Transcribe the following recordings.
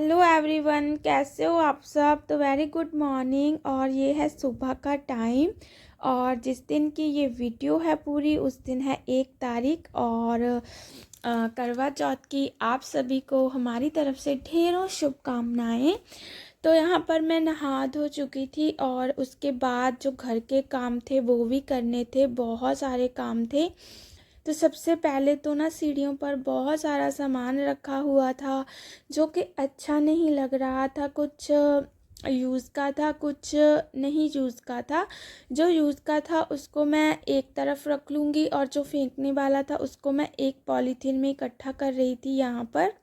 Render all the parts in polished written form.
Hello everyone, कैसे हो आप सब। तो वेरी गुड मॉर्निंग। और ये है सुबह का टाइम और जिस दिन की ये वीडियो है पूरी उस दिन है 1 तारीख और करवा चौथ की आप सभी को हमारी तरफ से ढेरों शुभकामनाएं। तो यहाँ पर मैं नहा धो चुकी थी और उसके बाद जो घर के काम थे वो भी करने थे, बहुत सारे काम थे। तो सबसे पहले तो ना सीढ़ियों पर बहुत सारा सामान रखा हुआ था जो कि अच्छा नहीं लग रहा था। कुछ यूज़ का था, कुछ नहीं यूज़ का था। जो यूज़ का था उसको मैं एक तरफ रख लूँगी और जो फेंकने वाला था उसको मैं एक पॉलीथीन में इकट्ठा कर रही थी यहाँ पर।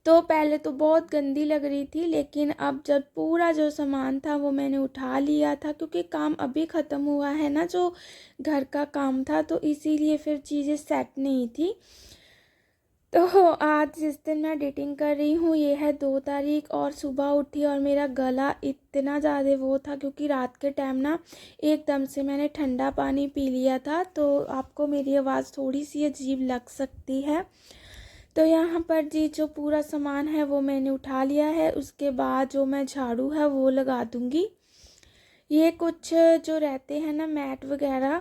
तो पहले तो बहुत गंदी लग रही थी, लेकिन अब जब पूरा जो सामान था वो मैंने उठा लिया था, क्योंकि काम अभी ख़त्म हुआ है ना, जो घर का काम था, तो इसीलिए फिर चीज़ें सेट नहीं थी। तो आज जिस दिन मैं एडिटिंग कर रही हूँ ये है 2 तारीख और सुबह उठी और मेरा गला इतना ज़्यादा वो था क्योंकि रात के टाइम ना एकदम से मैंने ठंडा पानी पी लिया था। तो आपको मेरी आवाज़ थोड़ी सी अजीब लग सकती है। तो यहाँ पर जी जो पूरा सामान है वो मैंने उठा लिया है। उसके बाद जो मैं झाड़ू है वो लगा दूँगी। ये कुछ जो रहते हैं ना मैट वगैरह,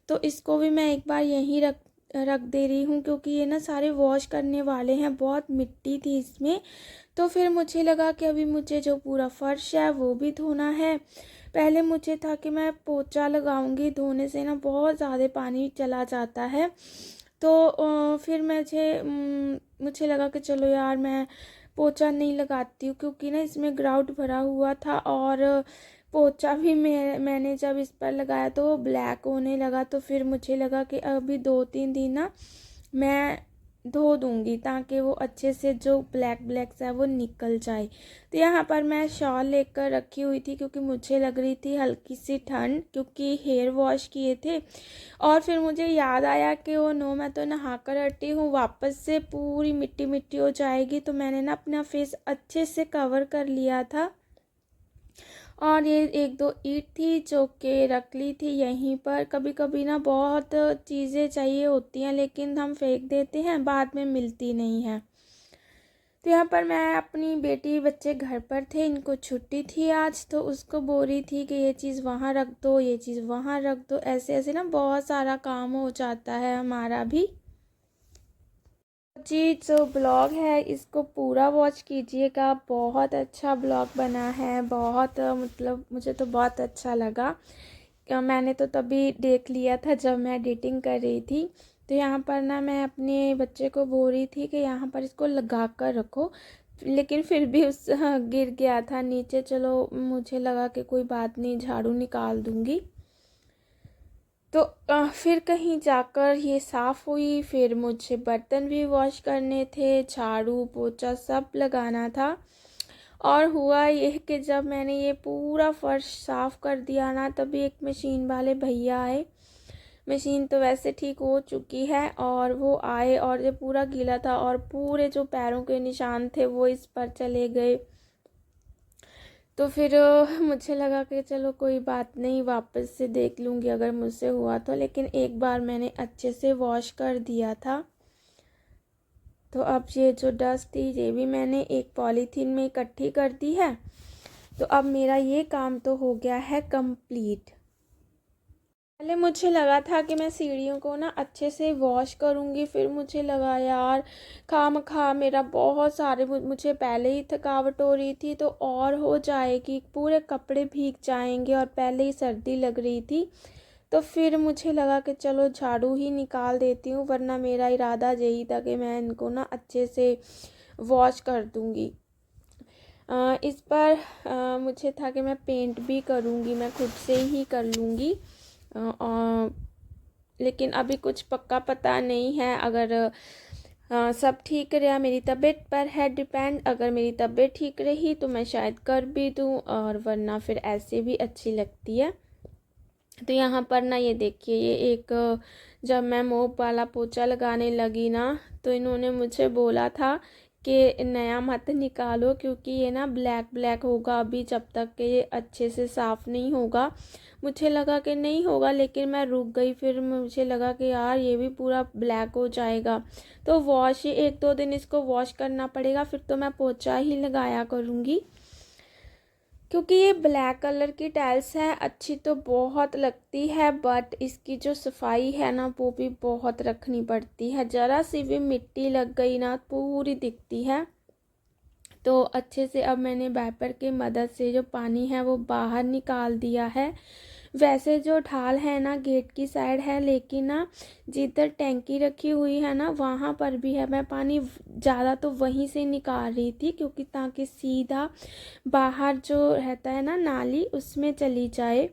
तो इसको भी मैं एक बार यहीं रख दे रही हूँ, क्योंकि ये ना सारे वॉश करने वाले हैं। बहुत मिट्टी थी इसमें, तो फिर मुझे लगा कि अभी मुझे जो पूरा फर्श है वो भी धोना है। पहले मुझे था कि मैं पोछा लगाऊंगी, धोने से ना बहुत ज़्यादा पानी चला जाता है। तो फिर मुझे लगा कि चलो यार मैं पोछा नहीं लगाती हूँ, क्योंकि ना इसमें ग्राउट भरा हुआ था और पोछा भी मैंने जब इस पर लगाया तो वो ब्लैक होने लगा। तो फिर मुझे लगा कि अभी 2-3 दिन ना मैं धो दूँगी ताकि वो अच्छे से जो ब्लैक ब्लैक सा है वो निकल जाए। तो यहाँ पर मैं शॉल लेकर रखी हुई थी क्योंकि मुझे लग रही थी हल्की सी ठंड, क्योंकि हेयर वॉश किए थे। और फिर मुझे याद आया कि ओ नो, मैं तो नहा कर हटी हूँ, वापस से पूरी मिट्टी मिट्टी हो जाएगी। तो मैंने ना अपना फेस अच्छे से कवर कर लिया था। और ये 1-2 ईंट थी जो कि रख ली थी यहीं पर। कभी कभी ना बहुत चीज़ें चाहिए होती हैं लेकिन हम फेंक देते हैं, बाद में मिलती नहीं है। तो यहाँ पर मैं अपनी बेटी बच्चे घर पर थे, इनको छुट्टी थी आज, तो उसको बोल रही थी कि ये चीज़ वहाँ रख दो, ये चीज़ वहाँ रख दो। ऐसे ऐसे ना बहुत सारा काम हो जाता है हमारा भी। जी जो ब्लॉग है इसको पूरा वॉच कीजिएगा, बहुत अच्छा ब्लॉग बना है। बहुत मतलब मुझे तो बहुत अच्छा लगा। मैंने तो तभी देख लिया था जब मैं एडिटिंग कर रही थी। तो यहाँ पर ना मैं अपने बच्चे को बोल रही थी कि यहाँ पर इसको लगा कर रखो, लेकिन फिर भी गिर गया था नीचे। चलो मुझे लगा कि कोई बात नहीं, झाड़ू निकाल दूँगी। तो फिर कहीं जाकर ये साफ़ हुई। फिर मुझे बर्तन भी वॉश करने थे, झाड़ू पोछा सब लगाना था। और हुआ ये कि जब मैंने ये पूरा फर्श साफ़ कर दिया ना, तभी एक मशीन वाले भैया आए। मशीन तो वैसे ठीक हो चुकी है और वो आए और ये पूरा गीला था और पूरे जो पैरों के निशान थे वो इस पर चले गए। तो फिर मुझे लगा कि चलो कोई बात नहीं, वापस से देख लूँगी अगर मुझसे हुआ तो। लेकिन एक बार मैंने अच्छे से वॉश कर दिया था। तो अब ये जो डस्ट थी ये भी मैंने एक पॉलीथीन में इकट्ठी कर दी है। तो अब मेरा ये काम तो हो गया है कंप्लीट। पहले मुझे लगा था कि मैं सीढ़ियों को ना अच्छे से वॉश करूँगी, फिर मुझे लगा यार खामखा मेरा बहुत सारे मुझे पहले ही थकावट हो रही थी तो और हो जाएगी, पूरे कपड़े भीग जाएंगे और पहले ही सर्दी लग रही थी। तो फिर मुझे लगा कि चलो झाड़ू ही निकाल देती हूँ, वरना मेरा इरादा यही था कि मैं इनको ना अच्छे से वॉश कर दूँगी। इस पर मुझे था कि मैं पेंट भी करूँगी, मैं खुद से ही कर लूँगी। लेकिन अभी कुछ पक्का पता नहीं है। अगर सब ठीक रहा, मेरी तबीयत पर है डिपेंड। अगर मेरी तबीयत ठीक रही तो मैं शायद कर भी दूँ, और वरना फिर ऐसे भी अच्छी लगती है। तो यहाँ पर ना ये देखिए, ये एक जब मैं मोप वाला पोछा लगाने लगी ना, तो इन्होंने मुझे बोला था कि नया मत निकालो, क्योंकि ये ना ब्लैक ब्लैक होगा अभी जब तक कि ये अच्छे से साफ़ नहीं होगा। मुझे लगा कि नहीं होगा, लेकिन मैं रुक गई। फिर मुझे लगा कि यार ये भी पूरा ब्लैक हो जाएगा, तो वॉश ही 1-2 दिन इसको वॉश करना पड़ेगा, फिर तो मैं पोछा ही लगाया करूँगी। क्योंकि ये ब्लैक कलर की टाइल्स हैं, अच्छी तो बहुत लगती है, बट इसकी जो सफाई है ना वो भी बहुत रखनी पड़ती है। ज़रा सी भी मिट्टी लग गई ना पूरी दिखती है। तो अच्छे से अब मैंने वाइपर की मदद से जो पानी है वो बाहर निकाल दिया है। वैसे जो ढाल है ना गेट की साइड है, लेकिन ना जिधर टैंकी रखी हुई है ना वहाँ पर भी है। मैं पानी ज़्यादा तो वहीं से निकाल रही थी, क्योंकि ताकि सीधा बाहर जो रहता है ना नाली उसमें चली जाए।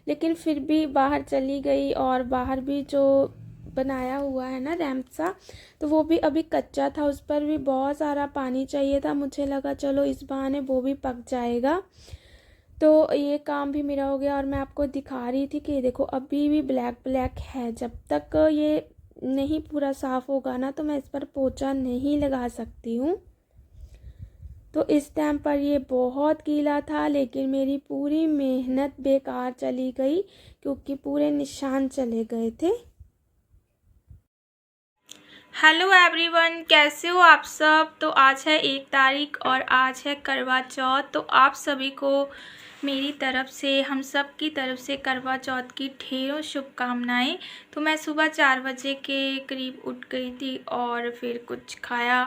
लेकिन फिर भी बाहर चली गई, और बाहर भी जो बनाया हुआ है ना रैंप सा, तो वो भी अभी कच्चा था, उस पर भी बहुत सारा पानी चाहिए था। मुझे लगा चलो इस बहाने वो भी पक जाएगा। तो ये काम भी मेरा हो गया, और मैं आपको दिखा रही थी कि देखो अभी भी ब्लैक ब्लैक है। जब तक ये नहीं पूरा साफ़ होगा ना तो मैं इस पर पोछा नहीं लगा सकती हूँ। तो इस टाइम पर ये बहुत गीला था, लेकिन मेरी पूरी मेहनत बेकार चली गई, क्योंकि पूरे निशान चले गए थे। हेलो एवरीवन, कैसे हो आप सब। तो आज है 1 तारीख और आज है करवा चौथ। तो आप सभी को मेरी तरफ से, हम सब की तरफ से करवा चौथ की ढेरों शुभकामनाएं। तो मैं सुबह 4 बजे के करीब उठ गई थी और फिर कुछ खाया।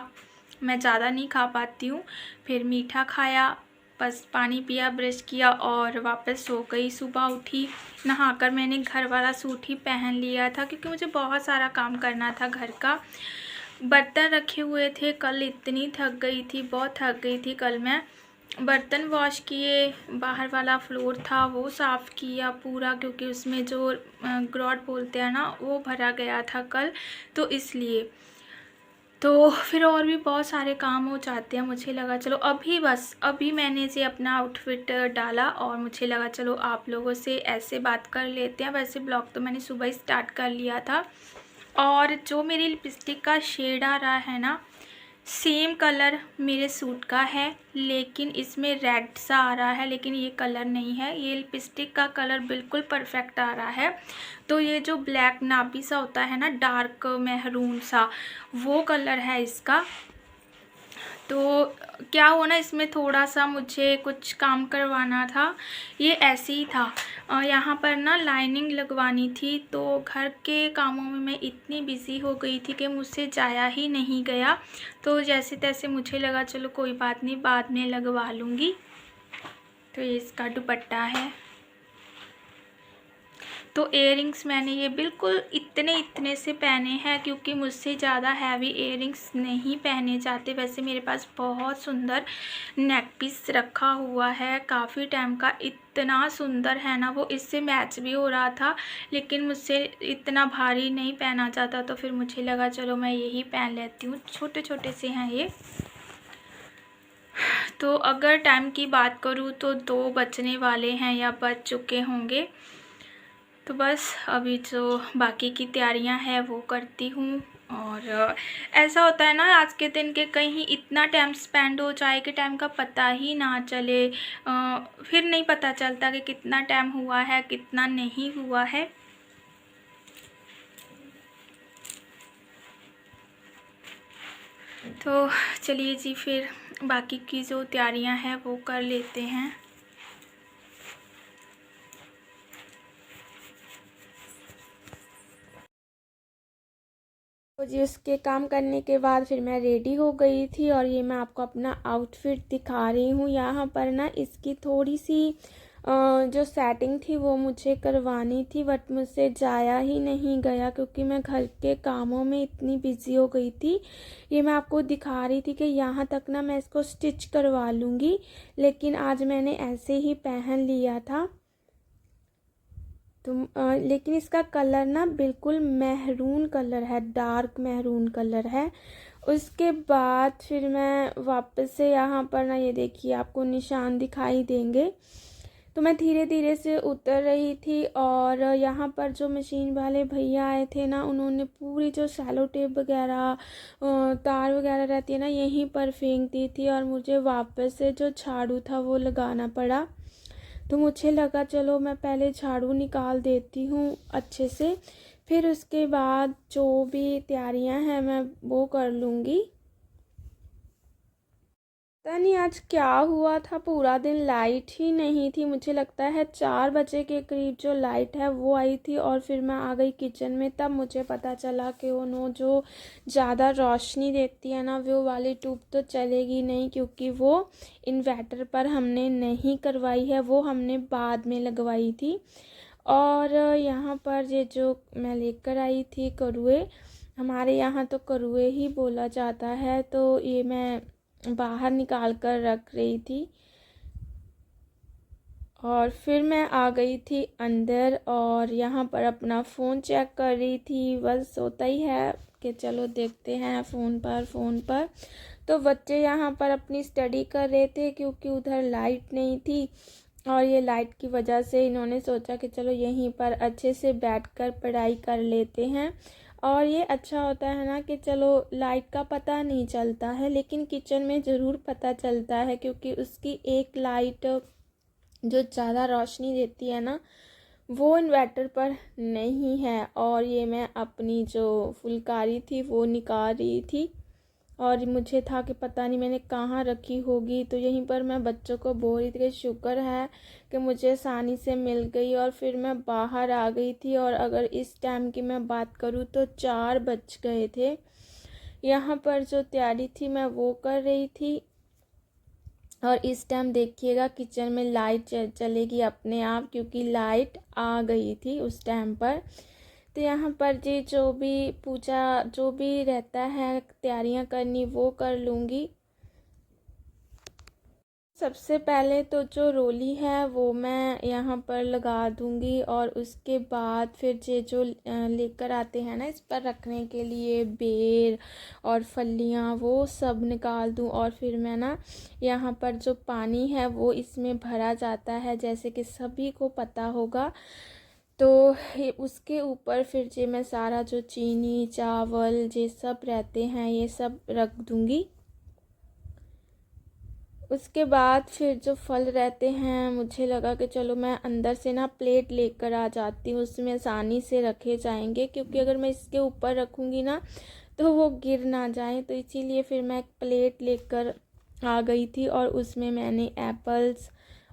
मैं ज़्यादा नहीं खा पाती हूँ। फिर मीठा खाया, बस पानी पिया, ब्रश किया और वापस सो गई। सुबह उठी, नहाकर मैंने घर वाला सूट ही पहन लिया था, क्योंकि मुझे बहुत सारा काम करना था घर का। बर्तन रखे हुए थे, कल इतनी थक गई थी, बहुत थक गई थी कल मैं। बर्तन वॉश किए, बाहर वाला फ्लोर था वो साफ़ किया पूरा, क्योंकि उसमें जो ग्रॉड बोलते हैं ना वो भरा गया था कल, तो इसलिए। तो फिर और भी बहुत सारे काम हो जाते हैं। मुझे लगा चलो अभी मैंने से अपना आउटफिट डाला, और मुझे लगा चलो आप लोगों से ऐसे बात कर लेते हैं। वैसे ब्लॉग तो मैंने सुबह ही स्टार्ट कर लिया था। और जो मेरी लिपस्टिक का शेड आ रहा है ना, सेम कलर मेरे सूट का है, लेकिन इसमें रेड सा आ रहा है, लेकिन ये कलर नहीं है। ये लिपस्टिक का कलर बिल्कुल परफेक्ट आ रहा है। तो ये जो ब्लैक नाबी सा होता है ना, डार्क मैरून सा, वो कलर है इसका। तो क्या हुआ ना, इसमें थोड़ा सा मुझे कुछ काम करवाना था। ये ऐसे ही था, यहाँ पर ना लाइनिंग लगवानी थी। तो घर के कामों में मैं इतनी बिज़ी हो गई थी कि मुझसे जाया ही नहीं गया। तो जैसे तैसे मुझे लगा चलो कोई बात नहीं, बाद में लगवा लूँगी। तो ये इसका दुपट्टा है। तो इयररिंग्स मैंने ये बिल्कुल इतने से पहने हैं, क्योंकि मुझसे ज़्यादा हैवी इयररिंग्स नहीं पहने जाते। वैसे मेरे पास बहुत सुंदर नेक पीस रखा हुआ है काफ़ी टाइम का, इतना सुंदर है ना वो, इससे मैच भी हो रहा था, लेकिन मुझसे इतना भारी नहीं पहना जाता। तो फिर मुझे लगा चलो मैं यही पहन लेती हूँ। छोटे छोटे से हैं ये। तो अगर टाइम की बात करूँ तो 2 बजने वाले हैं या बज चुके होंगे। तो बस अभी जो बाकी की तैयारियां हैं वो करती हूँ। और ऐसा होता है ना आज के दिन के कहीं इतना टाइम स्पेंड हो जाए कि टाइम का पता ही ना चले, फिर नहीं पता चलता कि कितना टाइम हुआ है कितना नहीं हुआ है। तो चलिए जी, फिर बाकी की जो तैयारियां हैं वो कर लेते हैं। तो जी उसके काम करने के बाद फिर मैं रेडी हो गई थी, और ये मैं आपको अपना आउटफिट दिखा रही हूँ। यहाँ पर ना इसकी थोड़ी सी जो सेटिंग थी वो मुझे करवानी थी, बट मुझसे जाया ही नहीं गया, क्योंकि मैं घर के कामों में इतनी बिज़ी हो गई थी। ये मैं आपको दिखा रही थी कि यहाँ तक ना मैं इसको स्टिच करवा लूँगी, लेकिन आज मैंने ऐसे ही पहन लिया था। तो लेकिन इसका कलर ना बिल्कुल मैरून कलर है, डार्क मैरून कलर है। उसके बाद फिर मैं वापस से यहाँ पर ना, ये देखिए आपको निशान दिखाई देंगे। तो मैं धीरे धीरे से उतर रही थी और यहाँ पर जो मशीन वाले भैया आए थे ना, उन्होंने पूरी जो सैलो टेप वगैरह तार वगैरह रहती है ना, यहीं पर फेंक दी थी और मुझे वापस से जो झाड़ू था वो लगाना पड़ा। तो मुझे लगा चलो मैं पहले झाड़ू निकाल देती हूँ अच्छे से, फिर उसके बाद जो भी तैयारियाँ हैं मैं वो कर लूँगी। पता नहीं आज क्या हुआ था, पूरा दिन लाइट ही नहीं थी। मुझे लगता है 4 बजे के करीब जो लाइट है वो आई थी और फिर मैं आ गई किचन में। तब मुझे पता चला कि वो जो ज़्यादा रोशनी देती है ना, वो वाली ट्यूब तो चलेगी नहीं, क्योंकि वो इन्वर्टर पर हमने नहीं करवाई है, वो हमने बाद में लगवाई थी। और यहाँ पर ये जो मैं लेकर आई थी करुए, हमारे यहाँ तो करुए ही बोला जाता है, तो ये मैं बाहर निकाल कर रख रही थी और फिर मैं आ गई थी अंदर और यहाँ पर अपना फ़ोन चेक कर रही थी। बस होता ही है कि चलो देखते हैं फ़ोन पर। तो बच्चे यहाँ पर अपनी स्टडी कर रहे थे क्योंकि उधर लाइट नहीं थी और ये लाइट की वजह से इन्होंने सोचा कि चलो यहीं पर अच्छे से बैठकर पढ़ाई कर लेते हैं। और ये अच्छा होता है ना कि चलो लाइट का पता नहीं चलता है, लेकिन किचन में ज़रूर पता चलता है, क्योंकि उसकी एक लाइट जो ज़्यादा रोशनी देती है ना, वो इन्वर्टर पर नहीं है। और ये मैं अपनी जो फुलकारी थी वो निकाल रही थी और मुझे था कि पता नहीं मैंने कहाँ रखी होगी, तो यहीं पर मैं बच्चों को बोल रही थी कि शुक्र है कि मुझे आसानी से मिल गई। और फिर मैं बाहर आ गई थी और अगर इस टाइम की मैं बात करूँ तो 4 बज गए थे। यहाँ पर जो तैयारी थी मैं वो कर रही थी और इस टाइम देखिएगा किचन में लाइट चलेगी अपने आप, क्योंकि लाइट आ गई थी उस टाइम पर। तो यहाँ पर जी जो भी पूजा जो भी रहता है तैयारियाँ करनी वो कर लूँगी। सबसे पहले तो जो रोली है वो मैं यहाँ पर लगा दूँगी और उसके बाद फिर ये जो लेकर आते हैं ना इस पर रखने के लिए बेर और फलियाँ, वो सब निकाल दूँ। और फिर मैं ना यहाँ पर जो पानी है वो इसमें भरा जाता है, जैसे कि सभी को पता होगा। तो उसके ऊपर फिर ये मैं सारा जो चीनी चावल ये सब रहते हैं ये सब रख दूँगी। उसके बाद फिर जो फल रहते हैं, मुझे लगा कि चलो मैं अंदर से ना प्लेट लेकर आ जाती हूँ, उसमें आसानी से रखे जाएंगे, क्योंकि अगर मैं इसके ऊपर रखूँगी ना तो वो गिर ना जाए। तो इसीलिए फिर मैं एक प्लेट लेकर आ गई थी और उसमें मैंने एप्पल्स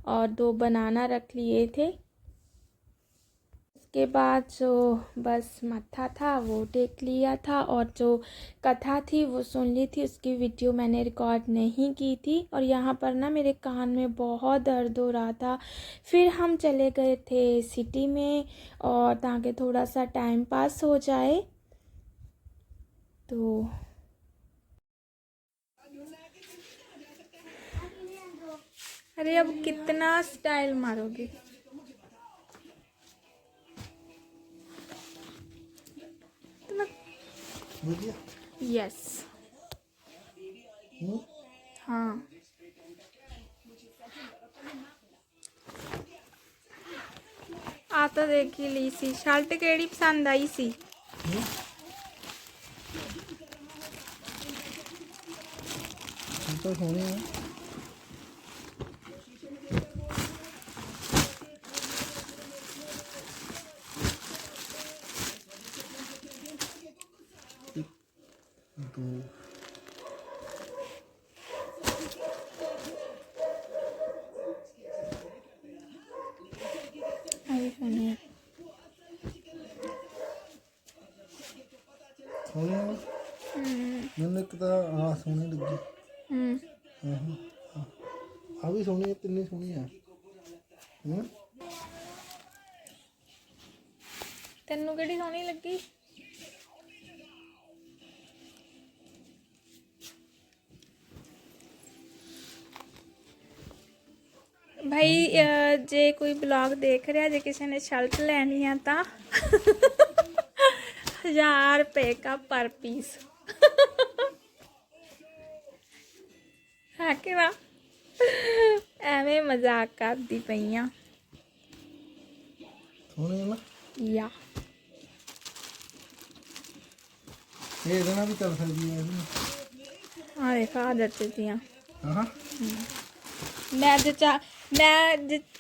और 2 बनाना रख लिए थे। उसके बाद जो बस मत्था था वो टेक लिया था और जो कथा थी वो सुन ली थी। उसकी वीडियो मैंने रिकॉर्ड नहीं की थी और यहाँ पर ना मेरे कान में बहुत दर्द हो रहा था। फिर हम चले गए थे सिटी में और ताकि थोड़ा सा टाइम पास हो जाए। तो अरे अब कितना स्टाइल मारोगे? यस। हाँ आ तो देख ही ली सी। शर्ट केड़ी पसंद आई सी? तो सोने हैं। दो सोने सोने हैं। मैंने तो हाँ सोने लगी। हाँ भी सोनी है, तिन्नी सोनी है। तेनू केड़ी सोहनी लगी? भाई जे कोई ब्लॉग देख रहा, जे किसी ने शर्ट लेनी है तो 1000 रुपये का पर पीस है कि ना? एवें मजाक करती पई आ। होने ना या ये इतना भी चल सकती है इसमें। हाँ देखा आदत दियाँ हाँ मैं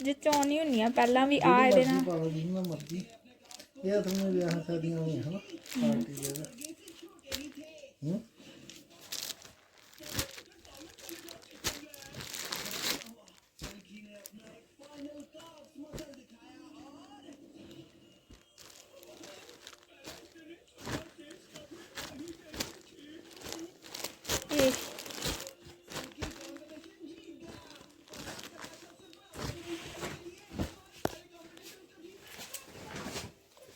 जचानी हुन्नी आं पहला भी आ मर्जी ਇਹਦੇ ਨਾਲ पा लो जितना मर्जी ये तुम्हें ब्याह शादियां में है ना पार्टी वगैरह ਇਹ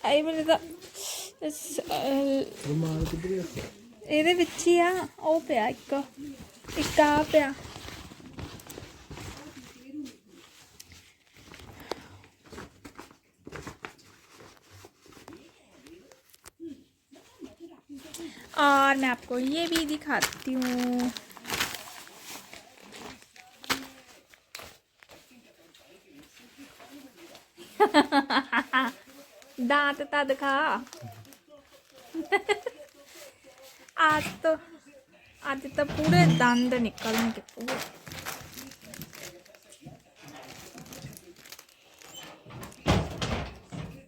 ਆਈ ਮੈਨੂੰ ਤਾਂ रुमाल किधर है ਇਹਦੇ ਵਿੱਚ ਹੀ ਆ ਉਹ ਪਿਆ ਇੱਕ ਆ ਪਿਆ और मैं आपको ये भी दिखाती हूँ दांत ता दिखा आज तो पूरे दंद निकलने पूरे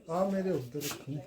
हाँ मेरे उधर रखी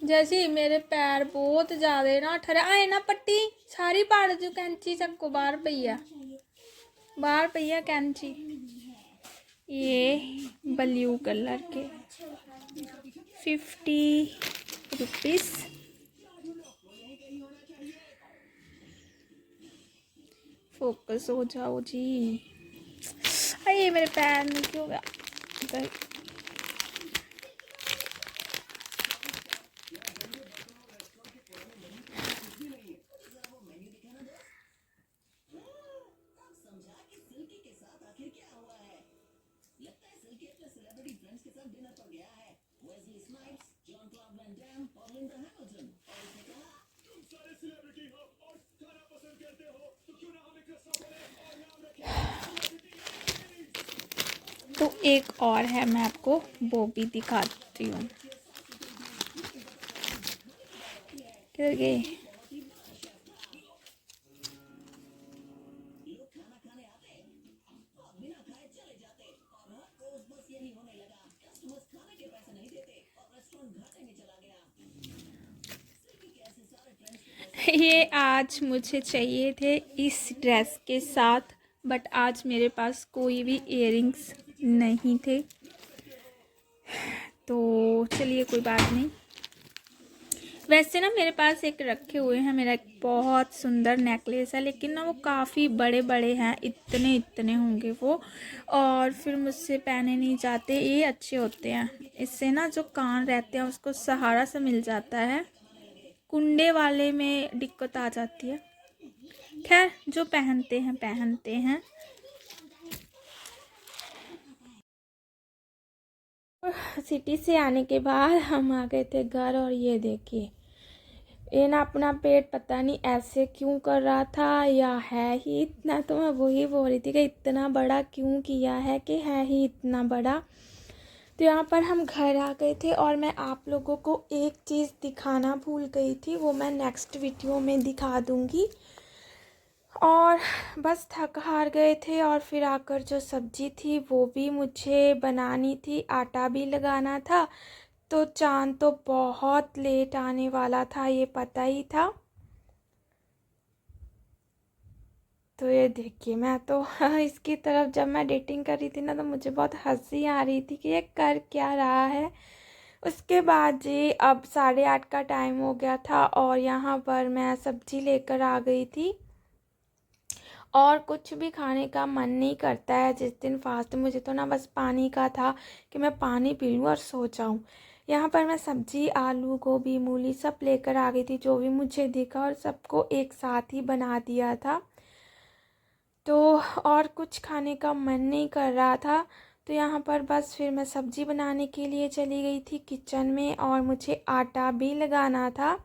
जैसी मेरे पैर बहुत ज्यादा ना ठहरे आए ना पट्टी सारी पाड़ जो कैंची चक्को बाहर पई है कैंची ये ब्लू कलर के 50 रुपीस फोकस हो जाओ जी अरे मेरे पैर में क्यों हो गया तो एक और है मैं आपको वो भी दिखाती हूँ किधर गए ये आज मुझे चाहिए थे इस ड्रेस के साथ बट आज मेरे पास कोई भी इयररिंग्स नहीं थे तो चलिए कोई बात नहीं वैसे ना मेरे पास एक रखे हुए हैं मेरा एक बहुत सुंदर नेकलेस है लेकिन ना वो काफ़ी बड़े बड़े हैं इतने होंगे वो और फिर मुझसे पहने नहीं जाते ये अच्छे होते हैं इससे ना जो कान रहते हैं उसको सहारा सा मिल जाता है कुंडे वाले में दिक्कत आ जाती है खैर जो पहनते हैं सिटी से आने के बाद हम आ गए थे घर और ये देखिए ये ना अपना पेट पता नहीं ऐसे क्यों कर रहा था या है ही इतना तो मैं वही बोल रही थी कि इतना बड़ा क्यों किया है कि है ही इतना बड़ा तो यहाँ पर हम घर आ गए थे और मैं आप लोगों को एक चीज़ दिखाना भूल गई थी वो मैं नेक्स्ट वीडियो में दिखा दूँगी और बस थक हार गए थे और फिर आकर जो सब्ज़ी थी वो भी मुझे बनानी थी आटा भी लगाना था तो चांद तो बहुत लेट आने वाला था ये पता ही था तो तो ये देखिए, मैं तो इसकी तरफ जब मैं एडिटिंग कर रही थी ना तो मुझे बहुत हंसी आ रही थी कि ये कर क्या रहा है। उसके बाद जी अब 8:30 का टाइम हो गया था और यहाँ पर मैं सब्जी लेकर आ गई थी और कुछ भी खाने का मन नहीं करता है जिस दिन फास्ट। मुझे तो ना बस पानी का था कि मैं पानी पी लूँ और सो जाऊँ। यहाँ पर मैं सब्जी, आलू, गोभी, मूली सब लेकर आ गई थी, जो भी मुझे दिखा, और सबको एक साथ ही बना दिया था। तो और कुछ खाने का मन नहीं कर रहा था, तो यहाँ पर बस फिर मैं सब्जी बनाने के लिए चली गई थी किचन में और मुझे आटा भी लगाना था।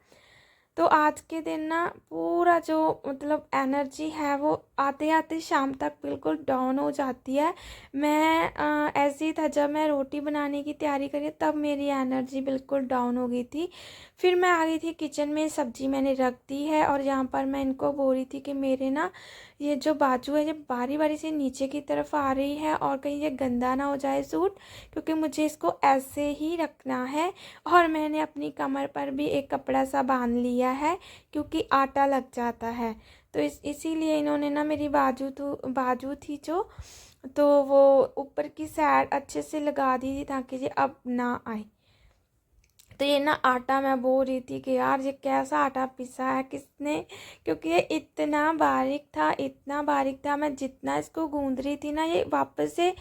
तो आज के दिन ना पूरा जो मतलब एनर्जी है वो आते आते शाम तक बिल्कुल डाउन हो जाती है। मैं ऐसे ही था, जब मैं रोटी बनाने की तैयारी करी तब मेरी एनर्जी बिल्कुल डाउन हो गई थी। फिर मैं आ गई थी किचन में, सब्जी मैंने रख दी है और यहाँ पर मैं इनको बोल रही थी कि मेरे ना ये जो बाजू है, जब बारी बारी से नीचे की तरफ आ रही है और कहीं ये गंदा ना हो जाए सूट, क्योंकि मुझे इसको ऐसे ही रखना है। और मैंने अपनी कमर पर भी एक कपड़ा सा बांध लिया है क्योंकि आटा लग जाता है। तो इसीलिए इन्होंने ना मेरी बाजू थी जो, तो वो ऊपर की साइड अच्छे से लगा दी थी ताकि ये अब ना आए। तो ये ना आटा मैं बोल रही थी कि यार ये कैसा आटा पिसा है किसने, क्योंकि ये इतना बारीक था, इतना बारीक था। मैं जितना इसको गूंद रही थी ना ये वापस से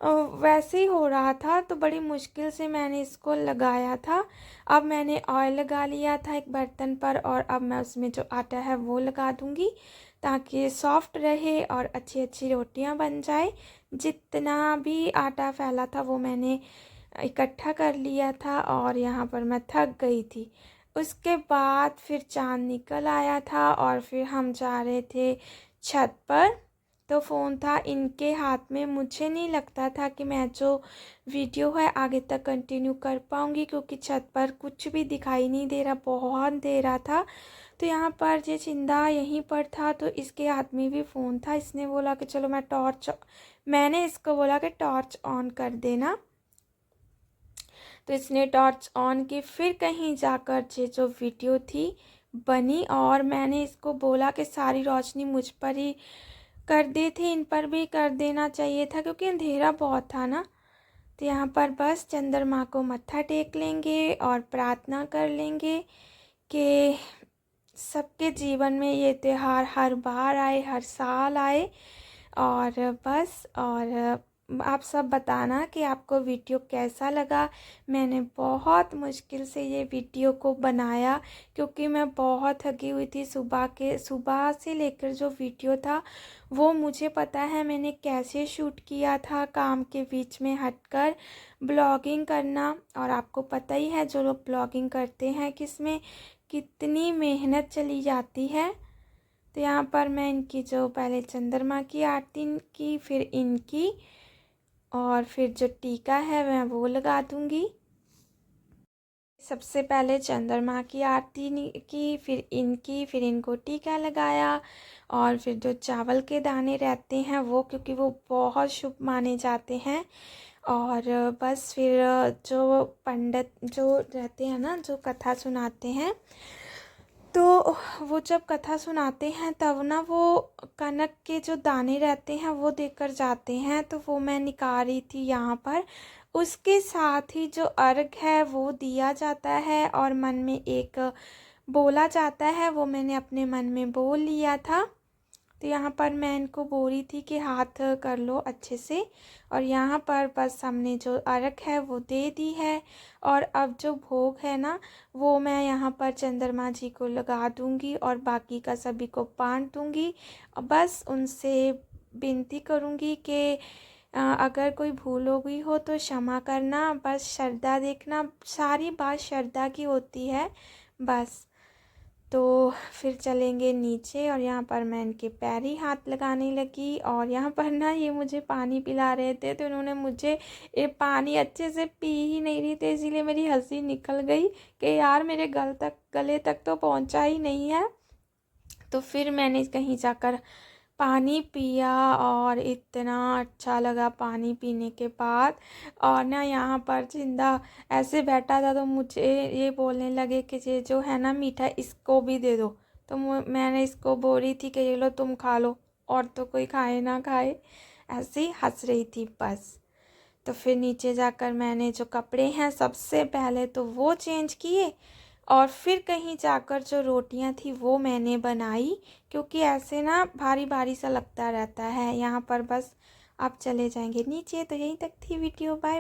वैसे ही हो रहा था। तो बड़ी मुश्किल से मैंने इसको लगाया था। अब मैंने ऑयल लगा लिया था एक बर्तन पर और अब मैं उसमें जो आटा है वो लगा दूंगी ताकि ये सॉफ्ट रहे और अच्छी अच्छी रोटियां बन जाए। जितना भी आटा फैला था वो मैंने इकट्ठा कर लिया था और यहाँ पर मैं थक गई थी। उसके बाद फिर चाँद निकल आया था और फिर हम जा रहे थे छत पर। तो फ़ोन था इनके हाथ में। मुझे नहीं लगता था कि मैं जो वीडियो है आगे तक कंटिन्यू कर पाऊँगी, क्योंकि छत पर कुछ भी दिखाई नहीं दे रहा, बहुत अंधेरा था। तो यहाँ पर ये चिंदा यहीं पर था, तो इसके हाथ में भी फ़ोन था। इसने बोला कि चलो मैंने इसको बोला कि टॉर्च ऑन कर देना। तो इसने टॉर्च ऑन की, फिर कहीं जाकर ये जो वीडियो थी बनी और मैंने इसको बोला कि सारी रोशनी मुझ पर ही कर दी थी, इन पर भी कर देना चाहिए था क्योंकि अंधेरा बहुत था ना। तो यहाँ पर बस चंद्रमा को मत्था टेक लेंगे और प्रार्थना कर लेंगे कि सबके जीवन में ये त्यौहार हर बार आए, हर साल आए। और बस, और आप सब बताना कि आपको वीडियो कैसा लगा। मैंने बहुत मुश्किल से ये वीडियो को बनाया क्योंकि मैं बहुत थकी हुई थी। सुबह से लेकर जो वीडियो था वो मुझे पता है मैंने कैसे शूट किया था, काम के बीच में हटकर ब्लॉगिंग करना। और आपको पता ही है जो लोग ब्लॉगिंग करते हैं किसमें कितनी मेहनत चली जाती है। तो यहाँ पर मैं इनकी जो पहले चंद्रमा की आरती की, फिर इनकी, और फिर जो टीका है मैं वो लगा दूंगी। सबसे पहले चंद्रमा की आरती की, फिर इनकी, फिर इनको टीका लगाया। और फिर जो चावल के दाने रहते हैं वो, क्योंकि वो बहुत शुभ माने जाते हैं। और बस फिर जो पंडित जो रहते हैं ना, जो कथा सुनाते हैं, तो वो जब कथा सुनाते हैं तब ना वो कनक के जो दाने रहते हैं वो देकर जाते हैं। तो वो मैं निकाल रही थी यहाँ पर। उसके साथ ही जो अर्घ है वो दिया जाता है और मन में एक बोला जाता है, वो मैंने अपने मन में बोल लिया था। तो यहाँ पर मैं इनको बोल रही थी कि हाथ कर लो अच्छे से। और यहाँ पर बस हमने जो अर्घ है वो दे दी है और अब जो भोग है ना वो मैं यहाँ पर चंद्रमा जी को लगा दूँगी और बाकी का सभी को बांट दूँगी। बस उनसे विनती करूँगी कि अगर कोई भूल हो गई हो तो क्षमा करना। बस श्रद्धा देखना, सारी बात श्रद्धा की होती है बस। तो फिर चलेंगे नीचे और यहाँ पर मैं इनके पैर ही हाथ लगाने लगी। और यहाँ पर ना ये मुझे पानी पिला रहे थे, तो इन्होंने मुझे ये पानी अच्छे से पी ही नहीं रही थे, इसीलिए मेरी हंसी निकल गई कि यार मेरे गले तक तो पहुँचा ही नहीं है। तो फिर मैंने कहीं जाकर पानी पिया और इतना अच्छा लगा पानी पीने के बाद। और ना यहाँ पर जिंदा ऐसे बैठा था तो मुझे ये बोलने लगे कि ये जो है ना मीठा इसको भी दे दो। तो मैंने इसको बोल रही थी कि ये लो तुम खा लो। और तो कोई खाए ना खाए, ऐसे ही हंस रही थी बस। तो फिर नीचे जाकर मैंने जो कपड़े हैं सबसे पहले तो वो चेंज किए, और फिर कहीं जाकर जो रोटियां थी वो मैंने बनाई, क्योंकि ऐसे ना भारी भारी सा लगता रहता है यहाँ पर। बस अब चले जाएंगे नीचे। तो यहीं तक थी वीडियो, बाय।